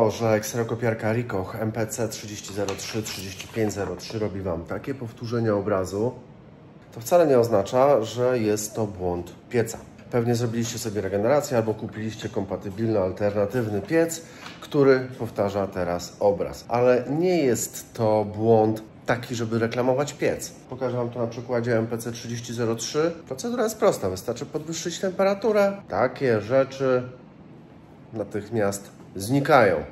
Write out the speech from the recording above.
to, że ekstereokopiarka Ricoh MPC 3003-3503 robi Wam takie powtórzenia obrazu, to wcale nie oznacza, że jest to błąd pieca. Pewnie zrobiliście sobie regenerację albo kupiliście kompatybilny, alternatywny piec, który powtarza teraz obraz. Ale nie jest to błąd taki, żeby reklamować piec. Pokażę Wam to na przykładzie MPC 3003. Procedura jest prosta, wystarczy podwyższyć temperaturę. Takie rzeczy natychmiast znikają.